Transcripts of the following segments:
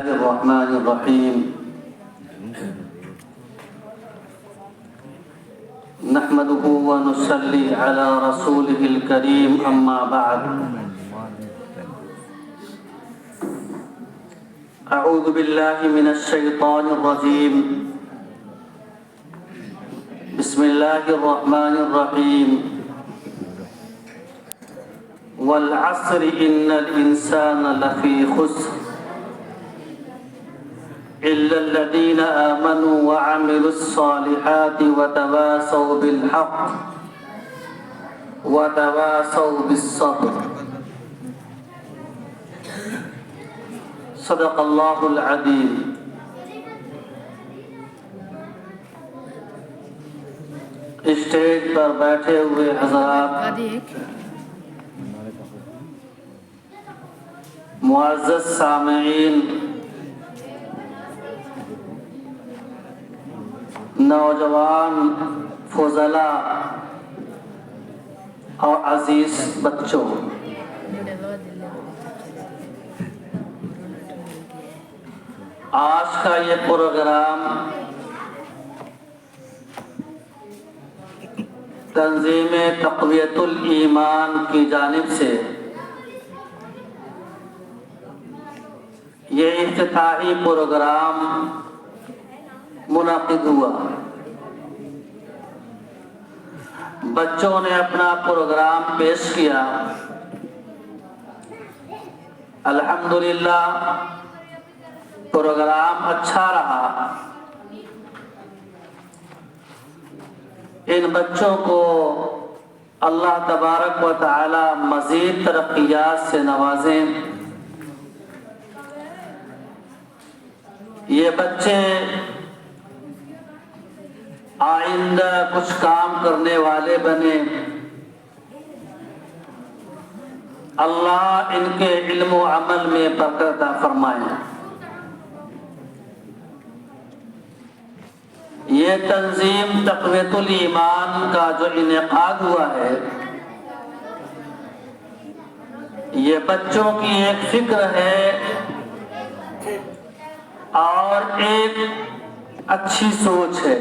الرحمن الرحيم نحمده ونصلي على رسوله الكريم أما بعد أعوذ بالله من الشيطان الرجيم بسم الله الرحمن الرحيم والعصر إن الإنسان لفي خسر إلا الذين آمنوا وعملوا الصالحات وتواصوا بالحق وتواصوا بالصبر صدق الله العظيم. اسٹیج پر بیٹھے ہوئے حضرات، معزز سامعین، نوجوان فضلاء اور عزیز بچوں، آج کا یہ پروگرام تنظیم تقویت الایمان کی جانب سے یہ افتتاحی پروگرام منعقد ہوا. بچوں نے اپنا پروگرام پیش کیا. الحمدللہ پروگرام اچھا رہا. ان بچوں کو اللہ تبارک و تعالی مزید ترقیات سے نوازیں. یہ بچے آئندہ کچھ کام کرنے والے بنے. اللہ ان کے علم و عمل میں برکت عطا فرمائے. یہ تنظیم تقویت الایمان کا جو انعقاد ہوا ہے، یہ بچوں کی ایک فکر ہے اور ایک اچھی سوچ ہے.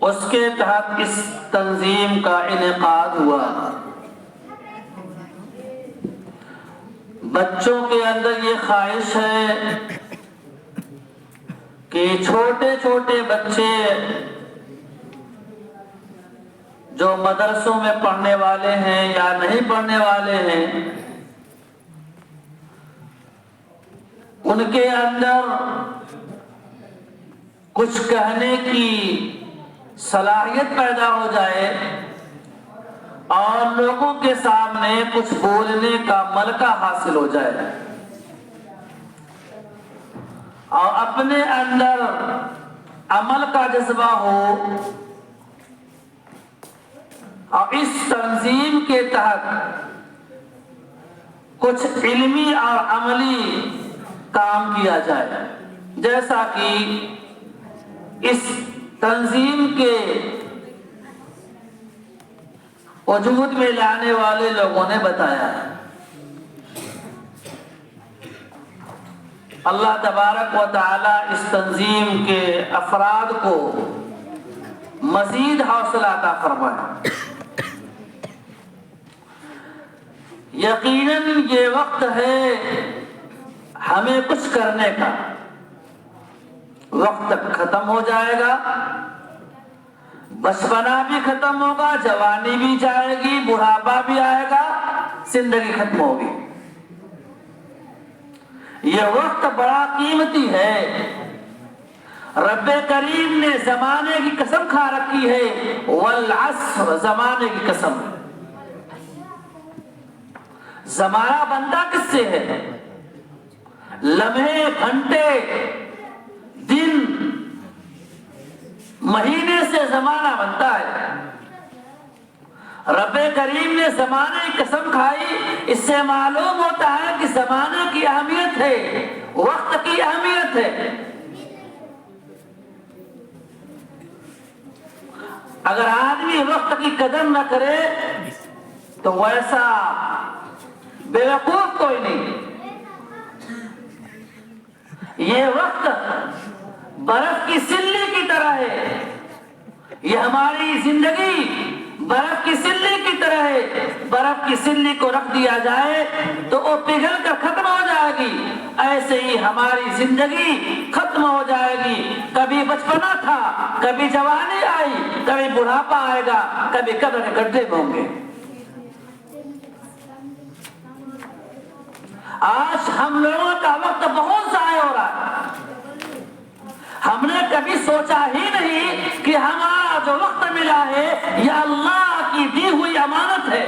اس کے تحت اس تنظیم کا انعقاد ہوا. بچوں کے اندر یہ خواہش ہے کہ چھوٹے چھوٹے بچے جو مدرسوں میں پڑھنے والے ہیں یا نہیں پڑھنے والے ہیں، ان کے اندر کچھ کہنے کی صلاحیت پیدا ہو جائے اور لوگوں کے سامنے کچھ بولنے کا ملکہ حاصل ہو جائے اور اپنے اندر عمل کا جذبہ ہو. اور اس تنظیم کے تحت کچھ علمی اور عملی کام کیا جائے، جیسا کہ اس تنظیم کے وجود میں لانے والے لوگوں نے بتایا. اللہ تبارک و تعالی اس تنظیم کے افراد کو مزید حوصلہ عطا فرمائے. یقیناً یہ وقت ہے ہمیں کچھ کرنے کا. وقت ختم ہو جائے گا، بچپنا بھی ختم ہوگا، جوانی بھی جائے گی، بڑھاپا بھی آئے گا، زندگی ختم ہوگی. یہ وقت بڑا قیمتی ہے. رب کریم نے زمانے کی قسم کھا رکھی ہے، والعصر، زمانے کی قسم. زمانہ بنتا کس سے ہے؟ لمحے، گھنٹے، دن، مہینے سے زمانہ بنتا ہے. رب کریم نے زمانے کی قسم کھائی. اس سے معلوم ہوتا ہے کہ زمانے کی اہمیت ہے، وقت کی اہمیت ہے. اگر آدمی وقت کی قدر نہ کرے تو ویسا بیوقوف کوئی نہیں. یہ وقت برف کی سلی کی طرح ہے، یہ ہماری زندگی برف کی سلی کی طرح ہے۔ برف کی سلی کو رکھ دیا جائے تو وہ پگھل کر ختم ہو جائے گی، ایسے ہی ہماری زندگی ختم ہو جائے گی۔ کبھی بچپنا تھا، کبھی جوانی آئی، کبھی بڑھاپا آئے گا، کبھی قبر کے گڈھے میں ہوں گے۔ آج ہم لوگوں کا وقت بہت ضائع ہو رہا ہے۔ ہم نے کبھی سوچا ہی نہیں کہ ہمارا جو وقت ملا ہے یہ اللہ کی دی ہوئی امانت ہے۔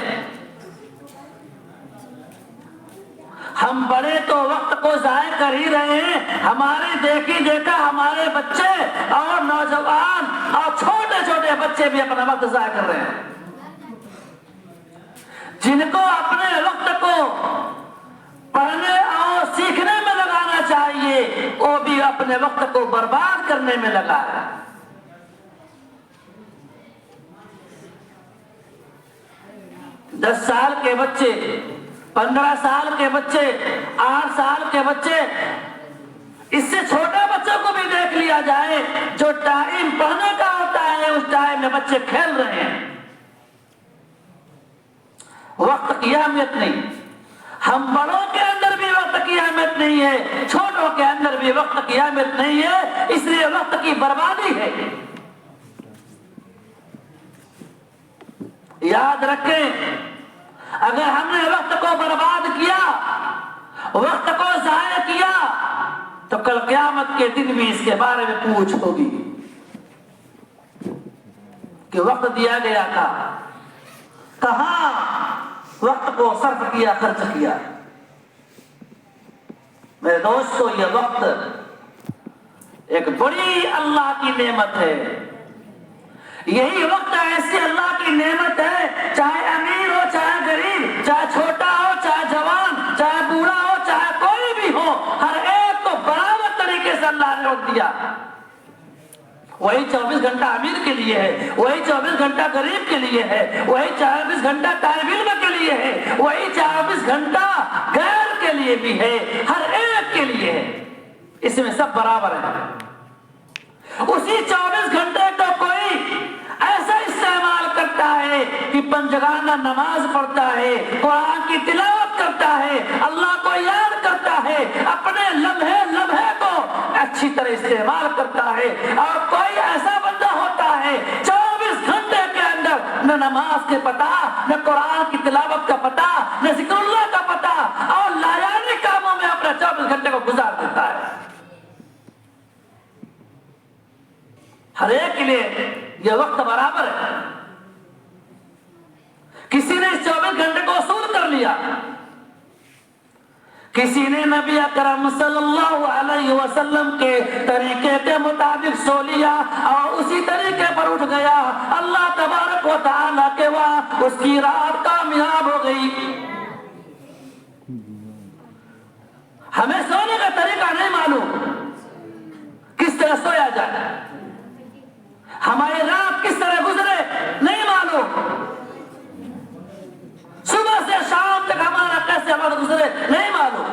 ہم بڑے تو وقت کو ضائع کر ہی رہے ہیں، ہماری دیکھی دیکھا ہمارے بچے اور نوجوان اور چھوٹے چھوٹے بچے بھی اپنا وقت ضائع کر رہے ہیں۔ جن کو اپنے وقت کو پڑھنے اور سیکھنے میں لگانا چاہیے وہ بھی اپنے وقت کو برباد کرنے میں لگا ہے۔ 10 سال کے بچے، 15 سال کے بچے، 8 سال کے بچے، اس سے چھوٹے بچوں کو بھی دیکھ لیا جائے، جو ٹائم پڑھنے کا ہوتا ہے اس ٹائم میں بچے کھیل رہے ہیں۔ وقت کی اہمیت نہیں، ہم بڑوں کے اندر بھی وقت کی اہمیت نہیں ہے، چھوٹوں کے اندر بھی وقت کی اہمیت نہیں ہے، اس لیے وقت کی بربادی ہے۔ یاد رکھیں، اگر ہم نے وقت کو برباد کیا، وقت کو ضائع کیا، تو کل قیامت کے دن بھی اس کے بارے میں پوچھ ہوگی کہ وقت دیا گیا تھا، کہاں وقت کو صرف کیا، خرچ کیا۔ میرے دوستو، یہ وقت ایک بڑی اللہ کی نعمت ہے۔ یہی وقت ایسی اللہ کی نعمت ہے، چاہے امیر ہو چاہے غریب، چاہے چھوٹا ہو چاہے جوان، چاہے بوڑھا ہو چاہے کوئی بھی ہو، ہر ایک کو برابر طریقے سے اللہ نے وقت دیا۔ وہی 24 گھنٹہ امیر کے لیے ہے، وہی 24 گھنٹہ غریب کے لیے ہے، وہی 24 گھنٹہ طالب علم کے لیے ہے، وہی 24 گھنٹہ غیر کے لیے بھی ہے، ہر ایک کے لیے ہے۔ اس میں سب برابر ہے۔ اسی 24 گھنٹے کو کوئی ایسا استعمال کرتا ہے کہ پنجگانہ نماز پڑھتا ہے، قرآن کی تلاوت کرتا ہے، اللہ کو یاد کرتا ہے، اپنے لمحے لمحے کو اچھی طرح استعمال کرتا ہے، اور کوئی ایسا بندہ ہوتا ہے 24 گھنٹے کے اندر نہ نماز کے پتہ، نہ قرآن کی تلاوت کا پتہ، نہ ذکر اللہ کا پتہ، اور لایانی کاموں میں اپنے 24 گھنٹے کو گزار دیتا ہے۔ ہر ایک کے لیے یہ وقت برابر ہے۔ کسی نے اس 24 گھنٹے کو اصول کر لیا، کسی نے نبی اکرم صلی اللہ علیہ وسلم کے طریقے کے مطابق سو لیا اور اسی طریقے پر اٹھ گیا، اللہ تبارک و تعالیٰ کے وہاں اس کی رات کامیاب ہو گئی۔ ہمیں سونے کا طریقہ نہیں معلوم، کس طرح سویا جائے، ہماری رات کس طرح گزرے نہیں معلوم، صبح سے شام تک ہمارا کیسے وقت گزرے نہیں معلوم۔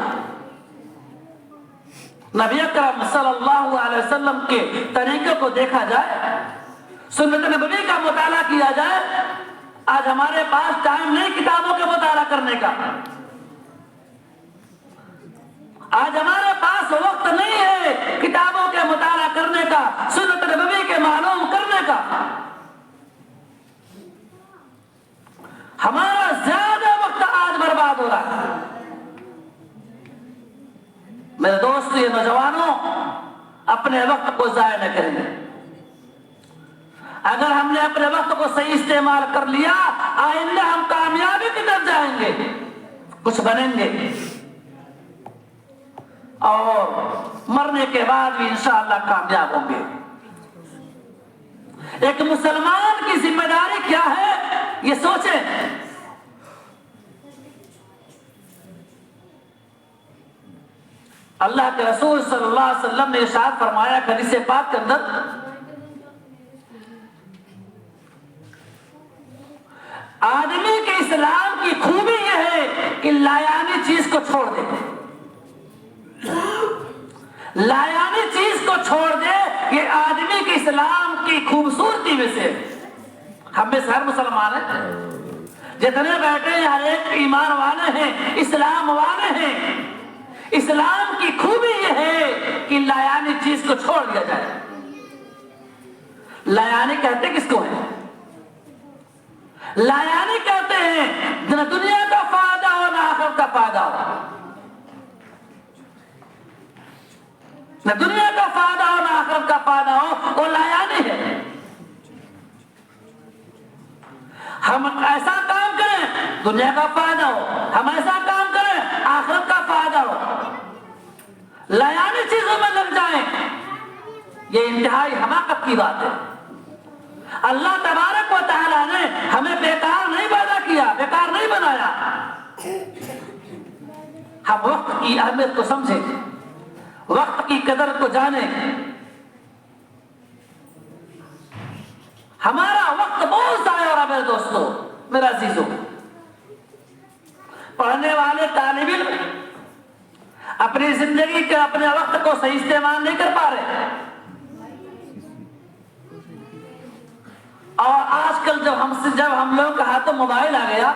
نبی اکرم صلی اللہ علیہ وسلم کے طریقے کو دیکھا جائے، سنت نبوی کا مطالعہ کیا جائے، آج ہمارے پاس ٹائم نہیں کتابوں کے مطالعہ کرنے کا، آج ہمارے پاس وقت نہیں ہے کتابوں کے مطالعہ کرنے کا، سنت نبوی کے معلوم کرنے کا۔ ہمارا زیادہ وقت آج برباد ہو رہا ہے۔ میرے دوست، یہ نوجوانوں، اپنے وقت کو ضائع نہ کریں گے۔ اگر ہم نے اپنے وقت کو صحیح استعمال کر لیا، آئندہ ہم کامیابی کی طرف جائیں گے، کچھ بنیں گے، اور مرنے کے بعد بھی انشاءاللہ کامیاب ہوں گے۔ ایک مسلمان کی ذمہ داری کیا ہے یہ سوچیں۔ اللہ کے رسول صلی اللہ علیہ وسلم نے ارشاد فرمایا حدیث پاک کے اندر، آدمی کے اسلام کی خوبی یہ ہے کہ لایانی چیز کو چھوڑ دے، لایانی چیز کو چھوڑ دے، یہ آدمی کے اسلام کی خوبصورتی میں سے، ہم میں سے ہر مسلمان ہے، جتنے بیٹھے ہیں ہر ایک ایمان والے ہیں، اسلام والے ہیں۔ اسلام کی خوبی یہ ہے کہ لایانی چیز کو چھوڑ دیا جائے۔ لایانی کہتے کس کو ہے؟ لایانی کہتے ہیں نہ دنیا کا فائدہ ہو نہ آخرت کا فائدہ ہو، نہ دنیا کا فائدہ ہو نہ آخرت کا فائدہ ہو، وہ لایانی ہے۔ ہم ایسا کام کریں دنیا کا فائدہ ہو، ہم ایسا کام کریں آخرت کا فائدہ ہو، لایانی چیزوں میں لگ جائیں، یہ انتہائی حماقت کی بات ہے۔ اللہ تبارک و تعالیٰ نے ہمیں بیکار نہیں پیدا کیا، بیکار نہیں بنایا۔ ہم وقت کی اہمیت کو سمجھیں، وقت کی قدر کو جانیں۔ ہمارا وقت بہت ضائع ہو رہا میرے دوستو، میرے عزیزو۔ پڑھنے والے طالب علم اپنی زندگی کے اپنے وقت کو صحیح استعمال نہیں کر پا رہے، اور آج کل جب ہم لوگ کا ہاتھوں موبائل آ گیا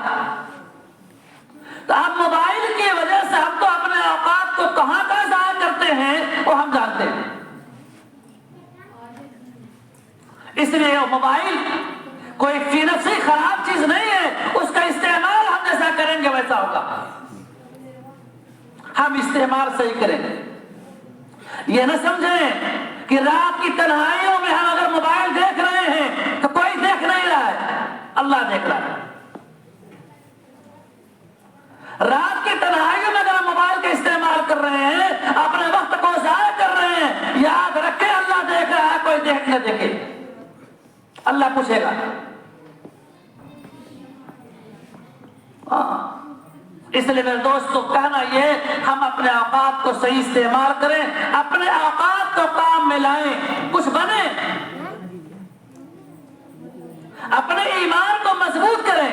تو اب موبائل کی وجہ سے ہم تو اپنے اوقات کو کہاں ضائع کرتے ہیں وہ ہم جانتے ہیں۔ اس لیے موبائل کوئی فی نفسی خراب چیز نہیں ہے، اس کا استعمال ہم جیسا کریں گے ویسا ہوگا۔ ہم استعمال صحیح کریں گے، یہ نہ سمجھیں کہ رات کی تنہائیوں میں ہم اگر موبائل دیکھ رہے ہیں تو کوئی دیکھ نہیں رہا ہے، اللہ دیکھ رہا ہے۔ رات کی تنہائیوں میں اگر ہم موبائل کا استعمال کر رہے ہیں، اپنے وقت کو ضائع کر رہے ہیں، یاد رکھیں اللہ دیکھ رہا ہے، کوئی دیکھ نہ دیکھے، اللہ پوچھے گا۔ اس لیے میرے دوستو کہنا یہ، ہم اپنے اوقات کو صحیح استعمال کریں، اپنے اوقات کو کام میں لائیں، کچھ بنیں، اپنے ایمان کو مضبوط کریں۔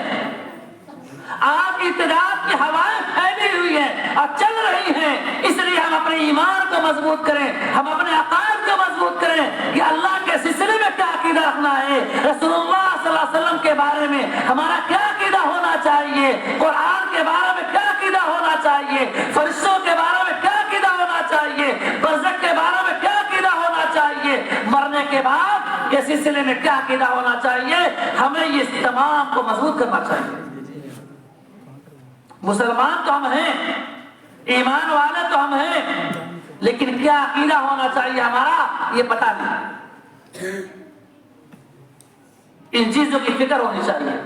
آج ابتداعات کی ہوائیں پھیلی ہوئی ہیں اور چل رہی ہیں، اس لیے ہم اپنے ایمان کو مضبوط کریں، ہم اپنے عقائد کو مضبوط کریں کہ اللہ کے سلسلے میں کیا عقیدہ رکھنا ہے، رسول اللہ صلی اللہ علیہ وسلم کے بارے میں ہمارا کیا عقیدہ ہونا چاہیے، قرآن کے بارے میں کیا عقیدہ ہونا چاہیے، فرشتوں کے بارے میں کیا عقیدہ ہونا چاہیے، برزخ کے بارے میں کیا عقیدہ ہونا چاہیے، مرنے کے بعد کے سلسلے میں کیا عقیدہ ہونا چاہیے۔ ہمیں یہ تمام کو مضبوط کرنا چاہیے۔ مسلمان تو ہم ہیں، ایمان والے تو ہم ہیں، لیکن کیا عقیدہ ہونا چاہیے ہمارا یہ پتہ نہیں۔ ان چیزوں کی فکر ہونی چاہیے۔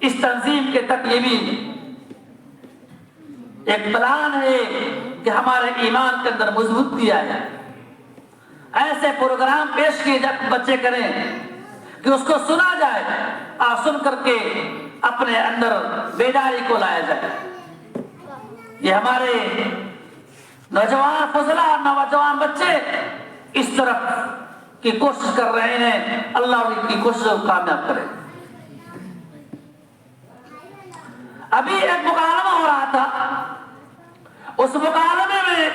اس تنظیم کے تک یہ بھی ایک پلان ہے کہ ہمارے ایمان کے اندر مضبوطی آئے، ایسے پروگرام پیش کیے جب بچے کریں کہ اس کو سنا جائے اور سن کر کے اپنے اندر بیداری کو لایا جائے۔ یہ ہمارے نوجوان فضلہ اور نوجوان بچے اس طرف کی کوشش کر رہے ہیں، اللہ ان کی کوشش کو کامیاب کرے۔ ابھی ایک مکالمہ ہو رہا تھا، اس مکالمے میں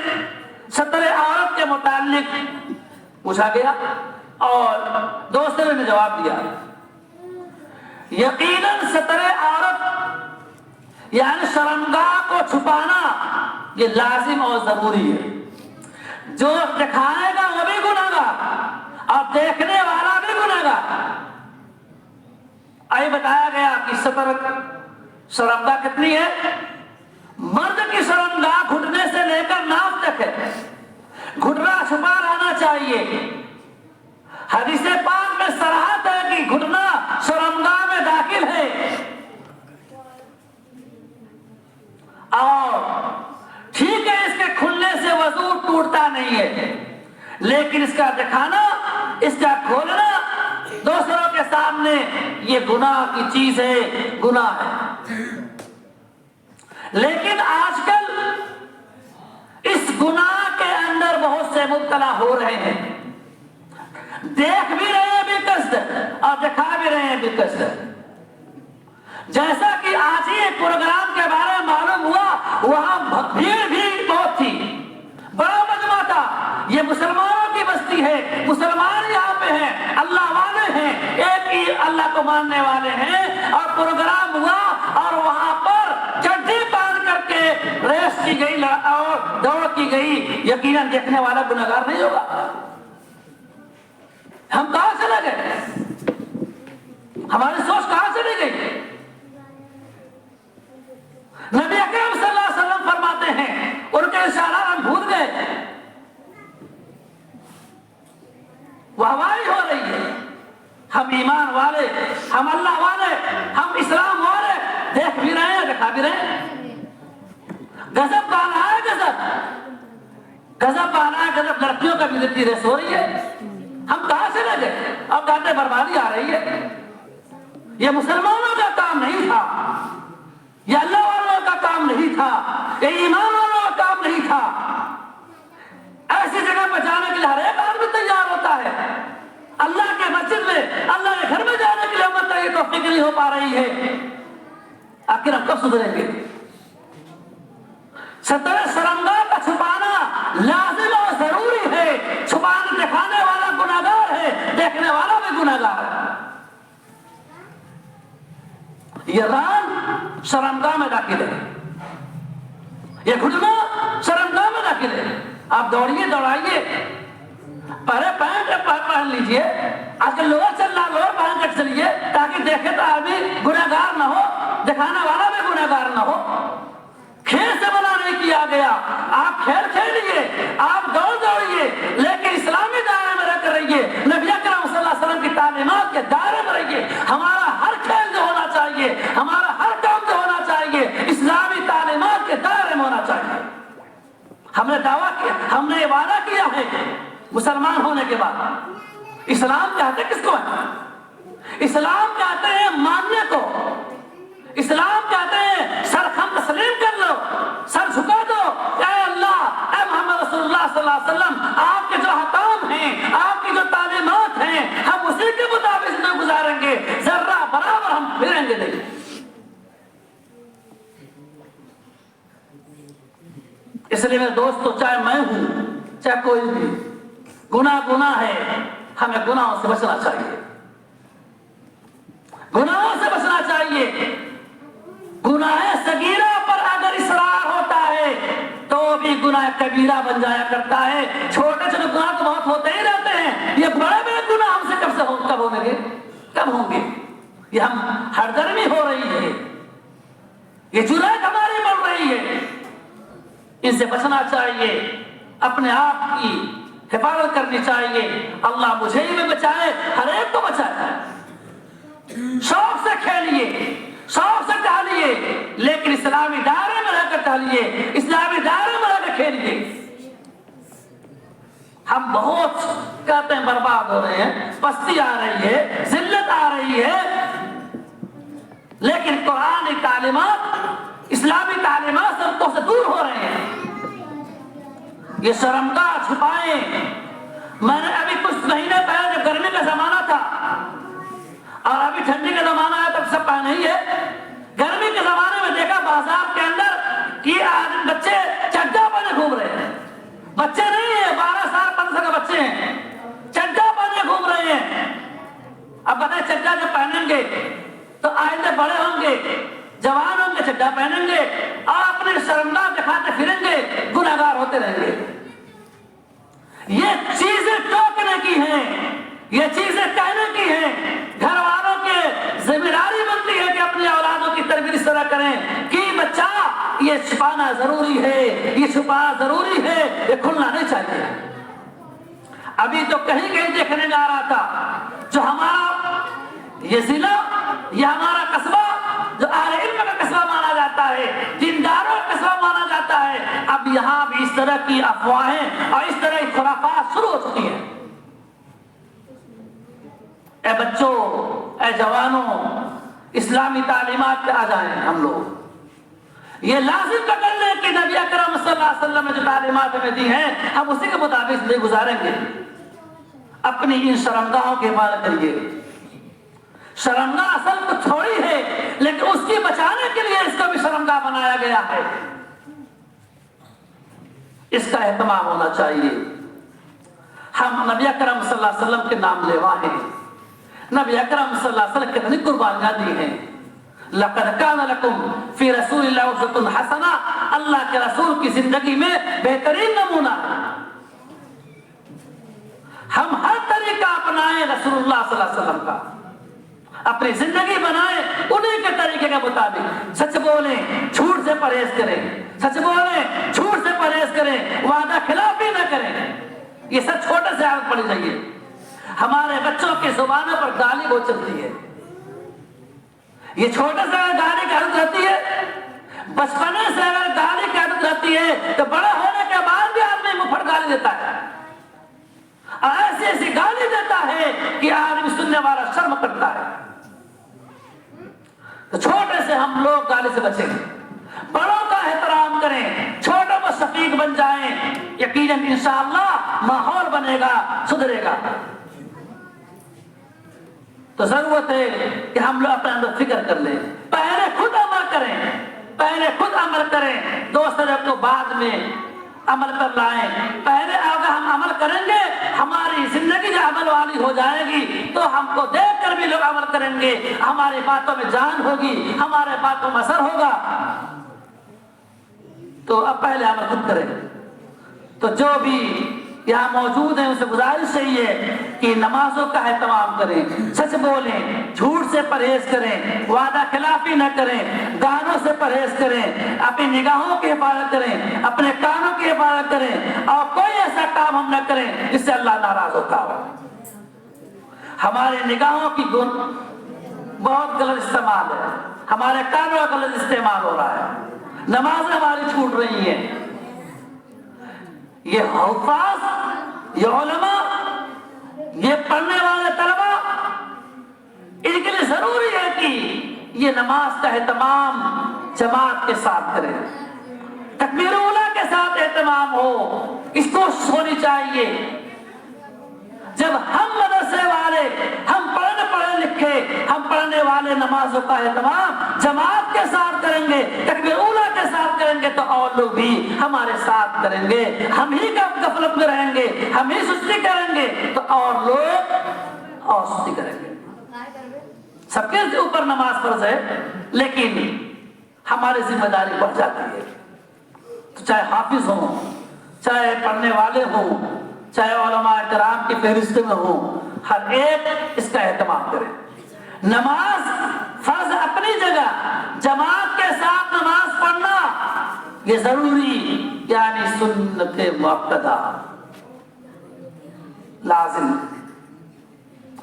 ستر عورت کے متعلق پوچھا گیا اور دوسرے نے جواب دیا۔ یقیناً ستر عورت یعنی شرمگاہ کو چھپانا یہ لازم اور ضروری ہے۔ جو دکھائے گا وہ بھی گنہگار اور دیکھنے والا بھی گنہگار۔ آئے بتایا گیا کہ شرمگاہ کتنی ہے؟ مرد کی شرمگاہ گھٹنے سے لے کر ناف تک ہے، گھٹنا چھپا رہنا چاہیے۔ حدیث پاک میں صراحت ہے کہ گھٹنا شرمگاہ میں داخل ہے، اور ٹھیک ہے اس کے کھلنے سے وضو ٹوٹتا نہیں ہے، لیکن اس کا دکھانا، اس کا کھولنا دوسروں کے سامنے یہ گناہ کی چیز ہے، گناہ ہے۔ لیکن آج کل اس گناہ کے اندر بہت سے مبتلا ہو رہے ہیں، دیکھ بھی رہے ہیں بالقصد اور دکھا بھی رہے ہیں بالقصد۔ جیسا کہ آج ہی ایک پروگرام کے بارے میں معلوم ہوا، وہاں بھیڑ بھی بہت تھی، بڑا مجمع تھا، یہ بستی ہے, مسلمان یہاں پہ ہیں, اللہ والے ہیں, ایک ہی اللہ کو ماننے والے ہیں, اور پروگرام ہوا اور وہاں پر چڈی باندھ کر کے ریس کی گئی اور دوڑ کی گئی, یقیناً دیکھنے والا گنہگار نہیں ہوگا. ہم کہاں چلے گئے؟ ہماری سوچ کہاں چلی گئی؟ نبی اکرم صلی اللہ علیہ وسلم فرماتے ہیں, ان کے اشارات ہم بھول گئے. واہوائی ہو رہی ہے, ہم ایمان والے, ہم اللہ والے, ہم اسلام والے دیکھ بھی رہے ہیں, دکھا بھی رہے ہیں. گزب بانا ہے, گزب بانا ہے, گزب لڑکیوں کا بھی ریس ہو رہی ہے. ہم کہاں سے لے گئے؟ اب گاٹے بربادی آ رہی ہے. یہ مسلمانوں کا کام نہیں تھا, یہ اللہ والوں کا کام نہیں تھا, یہ ایمان والوں کا کام نہیں تھا. ایسی جگہ پہ جانے کے لیے ہر ایک آدمی تیار ہوتا ہے. اللہ کے مسجد میں, اللہ کے گھر میں جانے کے لیے امت یہ توفیق نہیں ہو پا رہی ہے. آخر ہم کب سدھریں گے؟ ستر شرمگاہ کا چھپانا لازم اور ضروری ہے. چھپانے دکھانے والا گنہگار ہے, دیکھنے والا بھی گنہگار ہے. یہ ران شرمگاہ میں داخل ہے, یہ گھٹنا شرمگاہ میں داخل ہے. آپ دوڑیے, دوڑائیے, پہلے پینٹ پہن لیجئے. آج کل لوور چل رہا, لوور پہن کر چلیے تاکہ دیکھے تو آدمی گنہگار نہ ہو, دکھانے والا بھی گنہگار نہ ہو. کھیل سے منع نہیں کیا گیا, آپ کھیل کھیلیے, آپ دوڑ دوڑیے, لیکن اسلامی دائرے میں رہ کر رہیے, نبی اکرم صلی اللہ علیہ وسلم کی تعلیمات کے دائرے میں رہیے. ہمارا ہر کھیل جو ہونا چاہیے, ہمارا ہر کام جو ہونا چاہیے, اسلامی تعلیمات کے دائرے میں ہونا چاہیے. ہم نے دعویٰ کیا, ہم نے یہ وعدہ کیا ہے مسلمان ہونے کے بعد. اسلام کہتے کس کو ہے؟ اسلام کہتے ہیں ماننے کو. اسلام کہتے ہیں سر خم تسلیم کر لو, سر جھکا دو. اے اللہ, اے محمد رسول اللہ صلی اللہ علیہ وسلم, آپ کے جو احکام ہیں, آپ کی جو تعلیمات ہیں, ہم اسی کے مطابق میں گزاریں گے, ذرہ برابر ہم پھریں گے نہیں. اس لیے میرے دوستو, چاہے میں ہوں چاہے کوئی بھی, گناہ ہے, ہمیں گناہوں سے بچنا چاہیے, گناہوں سے بچنا چاہیے. گناہ صغیرہ پر اگر اصرار ہوتا ہے تو بھی گناہ کبیرہ بن جایا کرتا ہے. چھوٹے چھوٹے گناہ تو بہت ہوتے ہی رہتے ہیں, یہ بڑے بڑے گناہ ہم سے کب ہوں گے, کب ہوں گے؟ یہ ہم ہر درمی ہو رہی ہے, یہ جرات ہماری بڑھ رہی ہے. ان سے بچنا چاہیے, اپنے آپ کی حفاظت کرنی چاہیے. اللہ مجھے ہی میں بچائے, ہر ایک کو بچائے. شوق سے کھیلیے, شوق سے ٹہلیے, لیکن اسلامی دائرے میں رہ کر ٹہلیے, اسلامی دائرے میں رہ کر کھیلیے. ہم بہت کہتے ہیں برباد ہو رہے ہیں, پستی آ رہی ہے, ذلت آ رہی ہے, لیکن قرآن کی تعلیمات, اسلامی تعلیمات سب سے دور ہو رہے ہیں. یہ شرمگاہ چھپائیں. میں نے ابھی کچھ مہینے پہلے, جب گرمی کا زمانہ تھا اور ابھی ٹھنڈی کا زمانہ ہے, تب سب پہنے ہی ہے. گرمی کے زمانے میں دیکھا بازار کے اندر کہ بچے چڈا پہنے گھوم رہے ہیں. بچے نہیں ہیں, 12 سال 15 سال کے بچے ہیں, چڈا پہنے گھوم رہے ہیں. اب بتائیں, چڈا جب پہنیں گے تو آئندہ بڑے ہوں گے, جوان ہوں گے, چڈا پہنیں گے اور اپنے شرمگاہ دکھاتے پھریں گے, گنہگار ہوتے رہیں گے. یہ چیزیں ٹوکنے کی ہیں, یہ چیزیں کہنے کی ہیں. گھر والوں کے ذمہ داری بنتی ہے کہ اپنی اولادوں کی تربیت اس طرح کریں کہ بچہ یہ چھپانا ضروری ہے, یہ چھپانا ضروری ہے, یہ کھلنا نہیں چاہیے. ابھی تو کہیں کہیں دیکھنے میں آ رہا تھا, جو ہمارا یہ ضلع, یہ ہمارا قصبہ جو اہل علم کا قصبہ مانا جاتا ہے, دینداروں کا قصبہ مانا جاتا ہے, اب یہاں بھی اس طرح کی افواہیں اور اس طرح کی خرافات شروع ہو چکی ہیں. اے بچوں, اے جوانوں, اسلامی تعلیمات پہ آ جائیں. ہم لوگ یہ لازم پکڑ لیں کہ نبی اکرم صلی اللہ علیہ وسلم نے جو تعلیمات ہمیں دی ہیں, ہم اسی کے مطابق زندگی گزاریں گے. اپنی ان شرمگاہوں کی حفاظت کریے. شرمگاہ اصل تو تھوڑی ہے, لیکن اس کی بچانے کے لیے اس کو بھی شرمگاہ بنایا گیا ہے. اس کا اہتمام ہونا چاہیے. ہم نبی اکرم صلی اللہ علیہ وسلم کے نام لیوا ہیں. نبی اکرم صلی اللہ علیہ وسلم کتنی قربانیاں دی ہیں. لقد کان لکم فی رسول اللہ اسوۃ حسنہ، اللہ کے رسول کی زندگی میں بہترین نمونہ ہے. ہم ہر طریقہ اپنائیں رسول اللہ صلی اللہ علیہ وسلم کا، اپنی زندگی بنائیں انہیں کے طریقے کے مطابق. سچ بولیں، جھوٹ سے پرہیز کریں، سچ بولیں، جھوٹ سے پرہیز کریں، وعدہ خلافی نہ کریں. یہ سب چھوٹے سے عادت پڑی چاہیے. ہمارے بچوں کی زبانوں پر گالی وہ چلتی ہے، یہ چھوٹے سے اگر گالی کی عادت رہتی ہے، بچپنے سے اگر گالی کی عادت رہتی ہے تو بڑے ہونے کے بعد بھی آدمی منہ پھٹ گالی دیتا ہے، ایسی ایسی گالی دیتا ہے کہ آدمی سننے والا شرم کرتا ہے. تو چھوٹے سے ہم لوگ گالی سے بچیں، بڑوں کا احترام کریں، چھوٹوں کو شفیق بن جائیں. یقیناً انشاءاللہ ماحول بنے گا، سدھرے گا. تو ضرورت ہے کہ ہم لوگ اپنے اندر فکر کر لیں، پہلے خود عمل کریں، پہلے خود عمل کریں، دوسرے کو بعد میں عمل پر لائیں. پہلے اگر ہم عمل کریں گے ہماری زندگی جو عمل والی ہو جائے گی تو ہم کو دیکھ کر بھی لوگ عمل کریں گے، ہماری باتوں میں جان ہوگی، ہمارے باتوں میں اثر ہوگا. تو اب پہلے عمل خود کریں. تو جو بھی یہاں موجود ہیں ان سے گزارش یہی ہے کہ نمازوں کا اہتمام کریں، سچ بولیں، جھوٹ سے پرہیز کریں، وعدہ خلافی نہ کریں، گانوں سے پرہیز کریں، اپنی نگاہوں کی حفاظت کریں، اپنے کانوں کی حفاظت کریں، اور کوئی ایسا کام ہم نہ کریں جس سے اللہ ناراض ہوتا ہو. ہمارے نگاہوں کی بہت غلط استعمال ہے، ہمارے کانوں کا غلط استعمال ہو رہا ہے، نمازیں ہماری چھوٹ رہی ہیں. یہ حفاظ، یہ علماء، یہ پڑھنے والے طلبا، ان کے لیے ضروری ہے کہ یہ نماز کا اہتمام جماعت کے ساتھ کریں، تکبیر اولیٰ کے ساتھ اہتمام ہو. اس کوشش ہونی چاہیے جب ہم مدرسے والے، ہم پڑھے لکھے، ہم پڑھنے والے نمازوں کا اہتمام جماعت کے ساتھ کریں گے، تکبیر اولیٰ کے ساتھ کریں گے تو اور لوگ بھی ہمارے ساتھ کریں گے. ہم ہی غفلت میں رہیں گے، ہم ہی سستی کریں گے تو اور لوگ اور سستی کریں گے. سب کے اوپر نماز فرض ہے لیکن ہماری ذمہ داری بڑھ جاتی ہے. تو چاہے حافظ ہوں، چاہے پڑھنے والے ہوں، چاہے علماء کرام کی فہرست میں ہوں، ہر ایک اس کا اہتمام کرے. نماز فرض اپنی جگہ، جماعت کے ساتھ نماز پڑھنا یہ ضروری، یعنی سنت مؤکدہ لازم،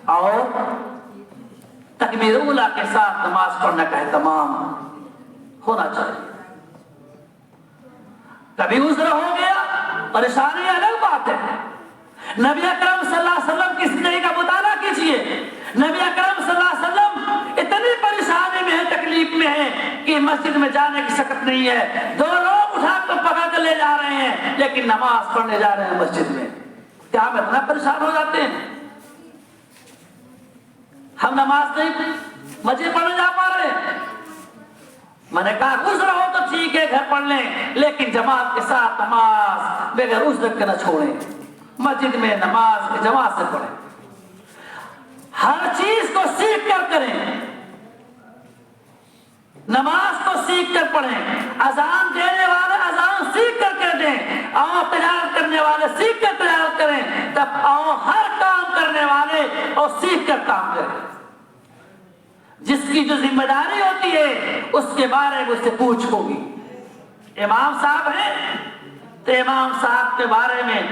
اور تکبیر اولیٰ کے ساتھ نماز پڑھنے کا اہتمام ہونا چاہیے. کبھی عذر ہو گیا، پریشانی الگ بات ہے. نبی اکرم صلی اللہ علیہ وسلم کی زندگی کا مطالعہ کیجئے. نبی اکرم صلی اللہ علیہ وسلم اتنی پریشانی میں ہے، تکلیف میں ہے کہ مسجد میں جانے کی شکت نہیں ہے. 2 لوگ اٹھا کر پکڑ کر لے جا رہے ہیں لیکن نماز پڑھنے جا رہے ہیں مسجد میں. کیا ہم اتنا پریشان ہو جاتے ہیں؟ ہم نماز نہیں مسجد پڑھنے جا پا رہے ہیں. میں نے کہا عذر ہو تو ٹھیک ہے گھر پڑھ لیں، لیکن جماعت کے ساتھ نماز بغیر عذر کے نہ چھوڑیں. مسجد میں نماز کی جماعت سے پڑھیں. ہر چیز کو سیکھ کر کریں، نماز کو سیکھ کر پڑھیں. اذان دینے والے اذان سیکھ کر کے دیں، اور تجارت کرنے والے سیکھ کر تجارت کریں. تب اور ہر کام کرنے والے اور سیکھ کر کام کریں. جس کی جو ذمہ داری ہوتی ہے اس کے بارے میں اس سے پوچھ ہوگی. امام صاحب ہیں تو امام صاحب کے بارے میں،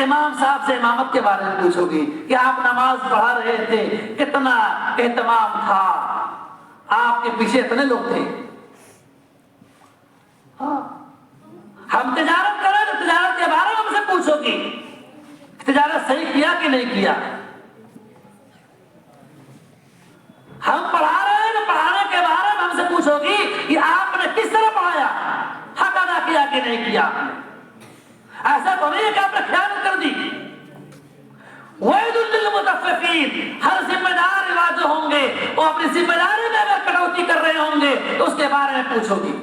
امام صاحب سے امامت کے بارے میں پوچھو گی کہ آپ نماز پڑھا رہے تھے، کتنا اہتمام تھا، آپ کے پیچھے اتنے لوگ تھے. ہم تجارت کریں تو تجارت کے بارے میں ہم سے پوچھو گی تجارت صحیح کیا کہ نہیں کیا. ہم پڑھا رہے ہیں تو پڑھانے کے بارے میں ہم سے پوچھو گی کہ آپ نے کس طرح پڑھایا، حق ادا کیا کہ نہیں کیا. ایسا تو نہیں ہے کہ آپ نے خیانت کر دی. وَيْلٌ لِّلْمُطَفِّفِينَ، ہر ذمہ دار جو ہوں گے وہ اپنی ذمہ داری میں اگر کٹوتی کر رہے ہوں گے تو اس کے بارے میں پوچھو گی.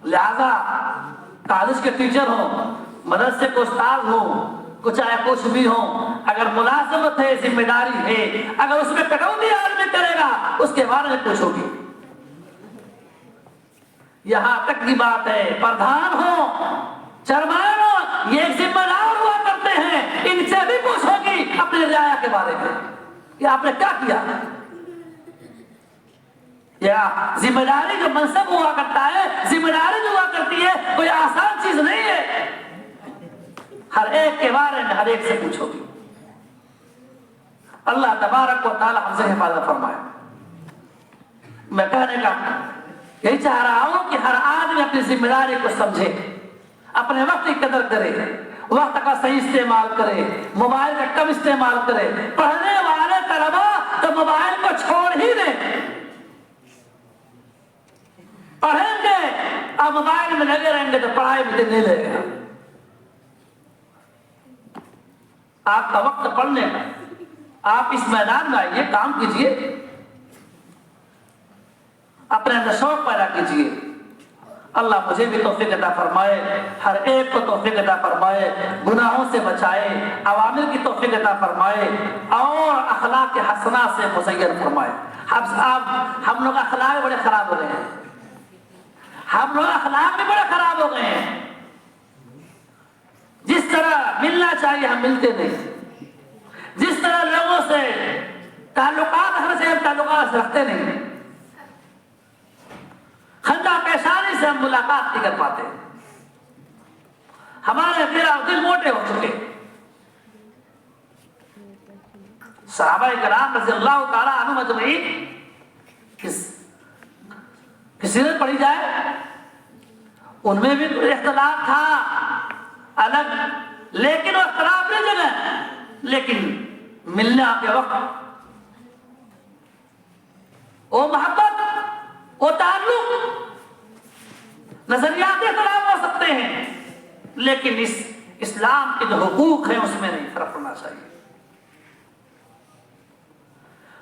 لہذا کالج کے ٹیچر ہوں، مدرسے کے استاد ہوں، چاہے کچھ بھی ہو، اگر ملازمت ہے، ذمہ داری ہے، اگر اس میں کٹوتی آدمی کرے گا اس کے بارے میں پوچھو گی۔ یہاں تک کی بات ہے پردھان ہو، چیئرمین ہو، یہ ایک ذمہ دار ہوا کرتے ہیں، ان سے بھی پوچھو گی اپنے رعایا کے بارے میں کہ آپ نے کیا کیا۔ یا ذمہ داری جو منصب ہوا کرتا ہے، ذمہ داری جو ہوا کرتی ہے، کوئی آسان چیز نہیں ہے، ہر ایک کے بارے میں ہر ایک سے پوچھو گی۔ اللہ تبارک و تعالی ہم سے حفاظت فرمائے۔ میں کہنے کا یہی چاہ رہا ہوں کہ ہر آدمی اپنی ذمہ داری کو سمجھے، اپنے وقت کی قدر کرے، وقت کا صحیح استعمال کرے، موبائل کا کم استعمال کرے۔ پڑھنے والے طلبا تو موبائل کو چھوڑ ہی دیں، پڑھیں گے اور موبائل میں لگے رہیں گے تو پڑھائی بھی دن نہیں لگے گا۔ آپ کا وقت پڑھنے کا، آپ اس میدان میں آئیے، کام کیجئے، اپنے اندر شوق پیدا کیجئے۔ اللہ مجھے بھی توفیق عطا فرمائے، ہر ایک کو توفیق عطا فرمائے، گناہوں سے بچائے، اوامر کی توفیق عطا فرمائے اور اخلاق حسنہ سے مزین فرمائے۔ ہم لوگ اخلاق بڑے خراب ہو گئے ہیں، ہم لوگ اخلاق بھی بڑے خراب ہو گئے ہیں۔ جس طرح ملنا چاہیے ہم ملتے نہیں، جس طرح لوگوں سے تعلقات ہر سے تعلقات رکھتے نہیں، خندہ پیشانی سے ہم ملاقات نہیں کر پاتے، ہمارے دل موٹے ہو چکے۔ صحابہ کرام رضی اللہ تعالی عنہم اجمعین کسی نے پڑھی جائے، ان میں بھی کوئی اختلاف تھا الگ، لیکن وہ اختلاف نہیں جگہ، لیکن ملنے کے وقت وہ محبت، وہ تعلق، نظریاتی اختلاف ہو سکتے ہیں لیکن اس اسلام کے جو حقوق ہیں اس میں نہیں فرق ہونا چاہیے۔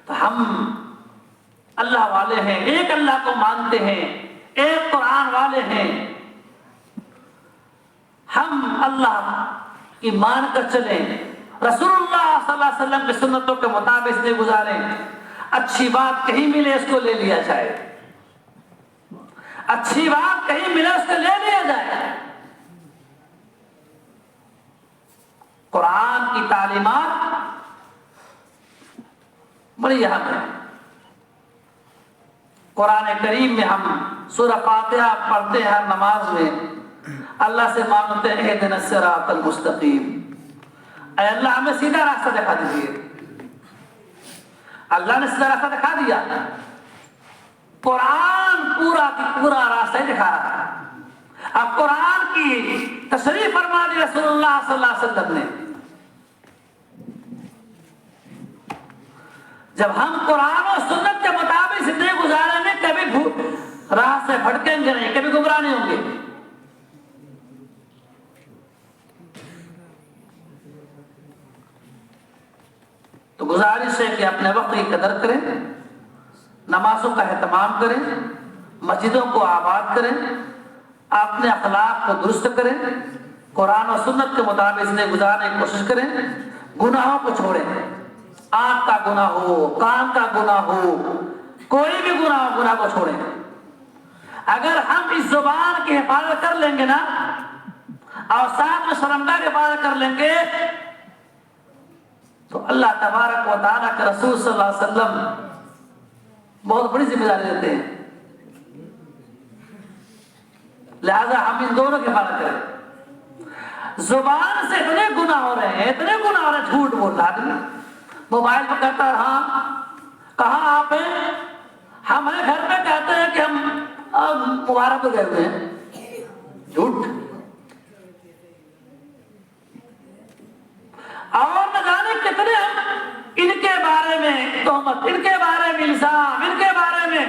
تو ہم اللہ والے ہیں، ایک اللہ کو مانتے ہیں، ایک قرآن والے ہیں، ہم اللہ کی مان کر چلیں، رسول اللہ صلی اللہ علیہ وسلم کی سنتوں کے مطابق سے گزاریں، اچھی بات کہیں ملے اس کو لے لیا جائے، اچھی بات کہیں ملے اس کو لے لیا جائے۔ قرآن کی تعلیمات بڑی اہم ہے۔ قرآن کریم میں ہم سورہ فاتحہ پڑھتے ہیں ہر نماز میں، اللہ سے مانگتے ہیں اہدنا الصراط المستقیم، اے اللہ ہمیں سیدھا راستہ دکھا دیجیے۔ اللہ نے سیدھا راستہ دکھا دیا، قرآن پورا کی پورا راستہ ہی دکھا رہا ہے۔ اب قرآن کی تشریح فرما دی رسول اللہ صلی اللہ علیہ وسلم نے۔ جب ہم قرآن و سنت کے مطابق زندگی گزاریں گے، کبھی راہ سے بھٹکیں گے نہیں، کبھی گمراہ نہیں ہوں گے۔ تو گزارش ہے کہ اپنے وقت کی قدر کریں، نمازوں کا اہتمام کریں، مسجدوں کو آباد کریں، اپنے اخلاق کو درست کریں، قرآن و سنت کے مطابق زندگی گزارنے کی کوشش کریں، گناہوں کو چھوڑیں، آنکھ کا گناہ ہو، کان کا گناہ ہو، کوئی بھی گناہ ہو، گناہ کو چھوڑیں۔ اگر ہم اس زبان کی حفاظت کر لیں گے نا اور ساتھ میں شرمگاہ کی حفاظت کر لیں گے تو اللہ تبارک و تعالیٰ کے رسول صلی اللہ علیہ وسلم بہت بڑی ذمہ داری دیتے ہیں، لہذا ہم ان دونوں کی حفاظت کریں۔ زبان سے اتنے گناہ ہو رہے ہیں، اتنے گناہ ہو رہے ہیں، جھوٹ بول رہا آدمی، موبائل پہ کہتا ہے ہاں کہاں آپ ہیں، ہم ہیں گھر میں، کہتے ہیں کہ ہم مبارک پہ گئے ہوئے ہیں، جھوٹ۔ اور نہ جانے کتنے ہم ان کے بارے میں تہمت، ان کے بارے میں الزام، ان کے بارے میں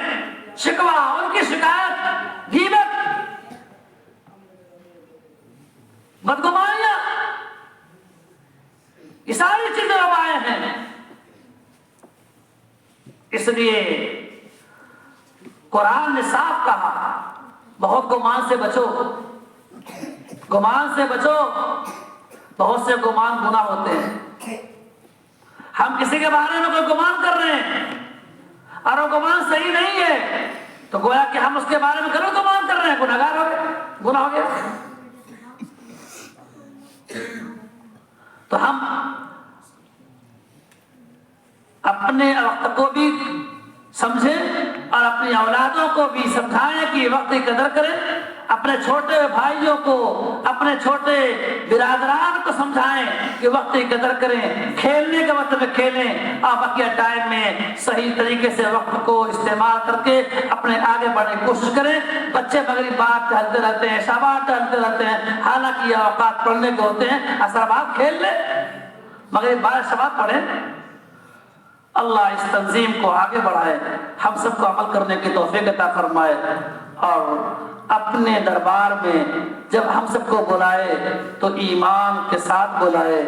شکوہ، ان کی شکایت، غیبت، بدگمانیاں، یہ ساری چیزیں روایت ہیں۔ اس لیے قرآن نے صاف کہا بہت گمان سے بچو، گمان سے بچو، بہت سے گمان گناہ ہوتے ہیں۔ ہم کسی کے بارے میں کوئی گمان کر رہے ہیں اور وہ گمان صحیح نہیں ہے تو گویا کہ ہم اس کے بارے میں غلط گمان کر رہے ہیں، گناہگار ہو گئے، گناہ ہو گیا۔ تو ہم اپنے وقت کو بھی سمجھیں اور اپنی اولادوں کو بھی سمجھائیں کہ وقت کی قدر کریں، اپنے چھوٹے بھائیوں کو، اپنے چھوٹے برادران کو سمجھائیں کہ وقت کی قدر کریں، کھیلنے کے وقت میں کھیلیں اور بقیہ ٹائم میں صحیح طریقے سے وقت کو استعمال کر کے اپنے آگے بڑھنے کی کوشش کریں۔ بچے مغرب بعد ٹہلتے رہتے ہیں، شباب ٹہلتے رہتے ہیں، حالانکہ یہ اوقات پڑھنے کے ہوتے ہیں، اثر بعد کھیل لیں، مغرب بعد شباب پڑھیں۔ اللہ اس تنظیم کو آگے بڑھائے، ہم سب کو عمل کرنے کی توفیق عطا فرمائے، اور اپنے دربار میں جب ہم سب کو بلائے تو ایمان کے ساتھ بلائے،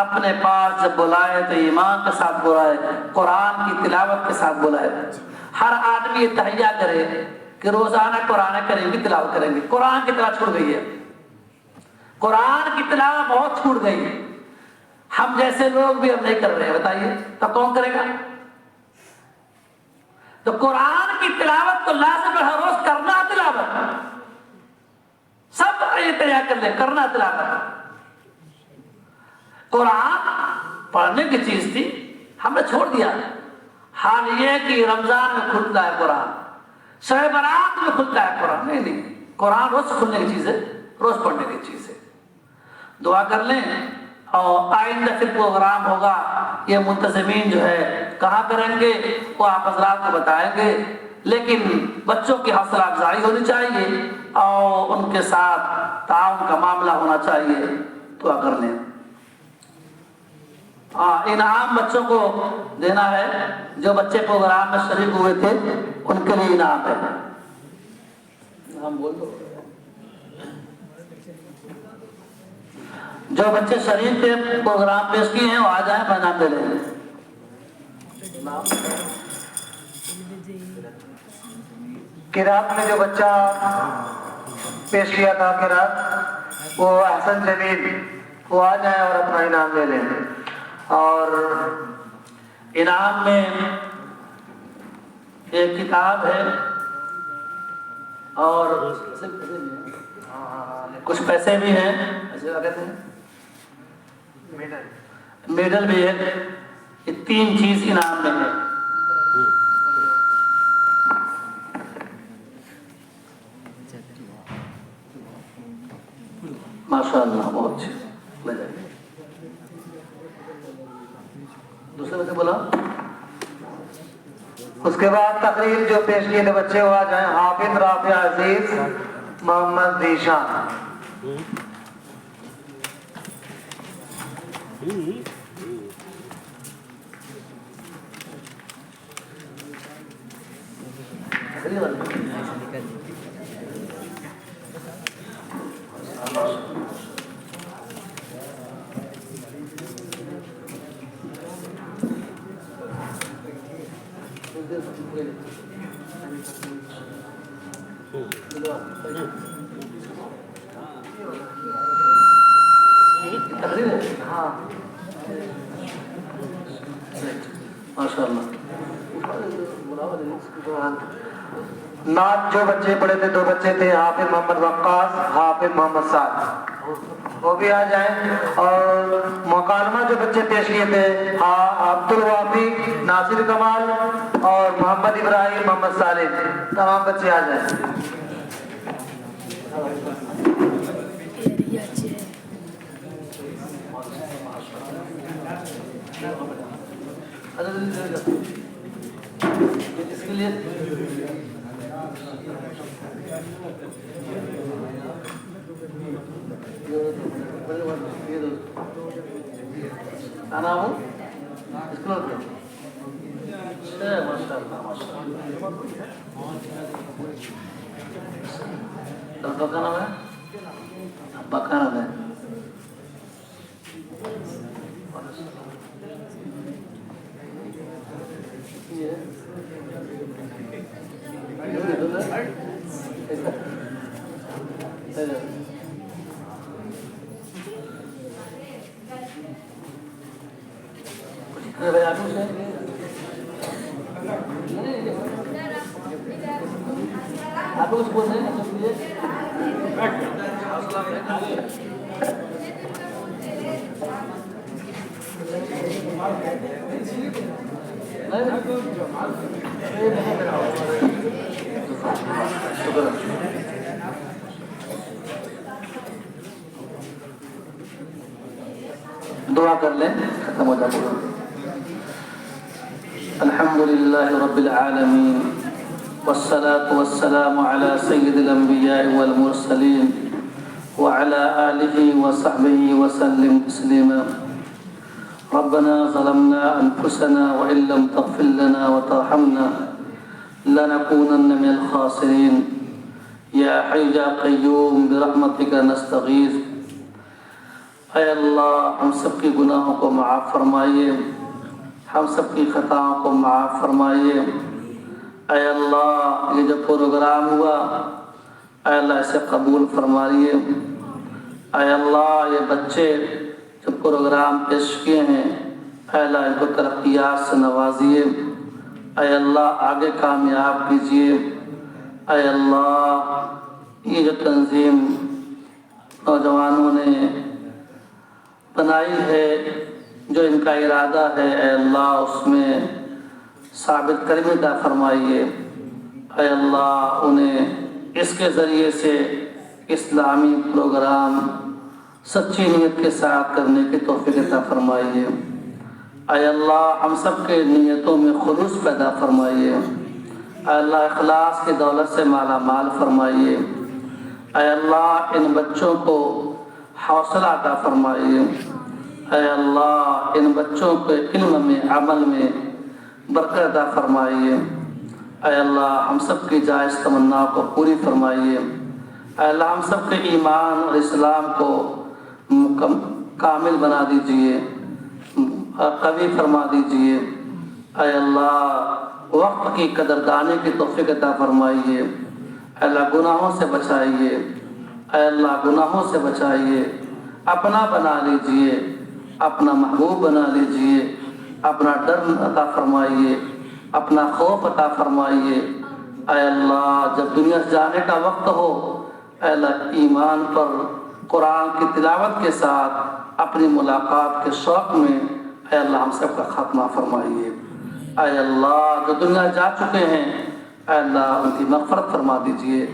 اپنے پاس جب بلائے تو ایمان کے ساتھ بلائے، قرآن کی تلاوت کے ساتھ بلائے۔ ہر آدمی یہ تہیہ کرے کہ روزانہ قرآن کریم کی تلاوت کریں گے۔ قرآن کی تلاوت چھوڑ گئی ہے، قرآن کی تلاوت بہت چھوٹ گئی، ہم جیسے لوگ بھی اب نہیں کر رہے ہیں، بتائیے تو کون کرے گا؟ تو قرآن کی تلاوت کو لازم ہر روز کرنا، تلاوت سب یہ تیار کر لیں، کرنا تلاوت۔ قرآن پڑھنے کی چیز تھی، ہم نے چھوڑ دیا۔ حال یہ کہ رمضان میں کھلتا ہے قرآن، شب برات میں کھلتا ہے قرآن، نہیں، قرآن روز کھلنے کی چیز ہے، روز پڑھنے کی چیز ہے۔ دعا کر لیں، اور آئندہ پھر پروگرام ہوگا، یہ منتظمین جو ہے کہاں کریں گے وہ آپ حضرات کو بتائیں گے، لیکن بچوں کی حوصلہ افزائی ہونی چاہیے اور ان کے ساتھ تعاون کا معاملہ ہونا چاہیے۔ دعا کر لیں۔ انعام بچوں کو دینا ہے، جو بچے پروگرام میں شریک ہوئے تھے ان کے لیے انعام ہے۔ نام بول دو۔ جو بچے شریف کے پروگرام پیش کیے ہیں وہ آ جائیں، میں نام دے لیں گے۔ قرات میں جو بچہ پیش کیا تھا قرات، وہ احسن جمیل، وہ آ جائیں اور اپنا انعام لے لیں۔ اور انعام میں ایک کتاب ہے اور کچھ پیسے بھی ہیں، ایسے کیا کہتے ہیں، میڈل بھی ہے، یہ تین چیز انعام میں ہے۔ ماشاءاللہ بہت اچھے، لے جائیے۔ دوسرے بچے بولا۔ اس کے بعد تقریر جو پیش کیے تھے بچے وہ آ جائیں۔ حافظ رافع عزیز محمد ذیشان۔ ہاں ماشاءاللہ۔ نعت جو بچے پڑھے تھے، دو بچے تھے، حافظ محمد وقاص، حافظ محمد سعد، وہ بھی آ جائیں۔ اور مکالمہ جو بچے پیش کیے تھے، عبد الوافی، ناصر کمال اور محمد ابراہیم، محمد صالح، تمام بچے آ جائیں۔ اس کے لیے نام ہو لڑکا کا نام ہے، ابا کا نام ہے۔ آپ اس کو دعا کر لیں، ختم ہو جاتا ہے۔ الحمدللہ رب العالمین والصلاة والسلام على سید الانبیاء والمرسلین وعلى آلہ وصحبہ وسلم تسلیما۔ ربنا ظلمنا انفسنا وإن لم تغفر لنا وترحمنا لنكونن من الخاسرین۔ یا حی یا قیوم برحمتک نستغیث۔ اے اللہ ہم سب کی گناہوں کو معاف فرمائیے، ہم سب کی خطاؤں کو معاف فرمائیے۔ اے اللہ یہ جو پروگرام ہوا اے اللہ اسے قبول فرمائیے۔ اے اللہ یہ بچے جو پروگرام پیش کیے ہیں اے اللہ ان کو ترقیات سے نوازیے۔ اے اللہ آگے کامیاب کیجیے۔ اے اللہ یہ جو تنظیم نوجوانوں نے بنائی ہے، جو ان کا ارادہ ہے اے اللہ اس میں ثابت قدمی عطا فرمائیے۔ اے اللہ انہیں اس کے ذریعے سے اسلامی پروگرام سچی نیت کے ساتھ کرنے کی توفیق عطا فرمائیے۔ اے اللہ ہم سب کے نیتوں میں خلوص پیدا فرمائیے۔ اے اللہ اخلاص کی دولت سے مالا مال فرمائیے۔ اے اللہ ان بچوں کو حوصلہ عطا فرمائیے۔ اے اللہ ان بچوں کے علم میں عمل میں برکت عطا فرمائیے۔ اے اللہ ہم سب کی جائز تمنا کو پوری فرمائیے۔ اے اللہ ہم سب کے ایمان اور اسلام کو کامل بنا دیجئے، قوی فرما دیجئے۔ اے اللہ وقت کی قدردانی کی توفیق عطا فرمائیے۔ اے اللہ گناہوں سے بچائیے۔ اے اللہ گناہوں سے بچائیے، اپنا بنا لیجئے، اپنا محبوب بنا لیجئے، اپنا ڈر عطا فرمائیے، اپنا خوف عطا فرمائیے۔ اے اللہ جب دنیا سے جانے کا وقت ہو اے اللہ ایمان پر قرآن کی تلاوت کے ساتھ اپنی ملاقات کے شوق میں اے اللہ ہم سب کا خاتمہ فرمائیے۔ اے اللہ جو دنیا جا چکے ہیں اے اللہ ان کی مغفرت فرما دیجئے،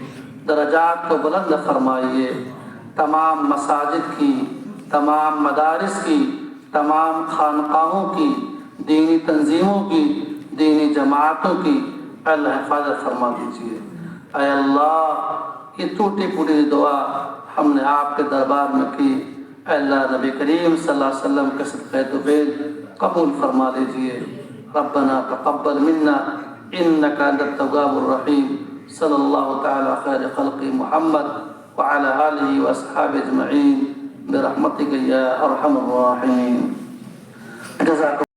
درجات کو بلند فرمائیے۔ تمام مساجد کی، تمام مدارس کی، تمام خانقاہوں کی، دینی تنظیموں کی، دینی جماعتوں کی اے اللہ حفاظت فرما دیجئے۔ اے اللہ یہ ٹوٹی پھوٹی دعا ہم نے آپ کے دربار میں کی، اے اللہ نبی کریم صلی اللہ علیہ وسلم کے صدقہ طفیل قبول فرما لیجئے۔ ربنا تقبل منا انك انت التواب الرحیم۔ صلی اللہ تعالی خیر خلق محمد وعلى آلہ واصحابہ اجمعین برحمتک یا ارحم الراحمین۔ جزاکم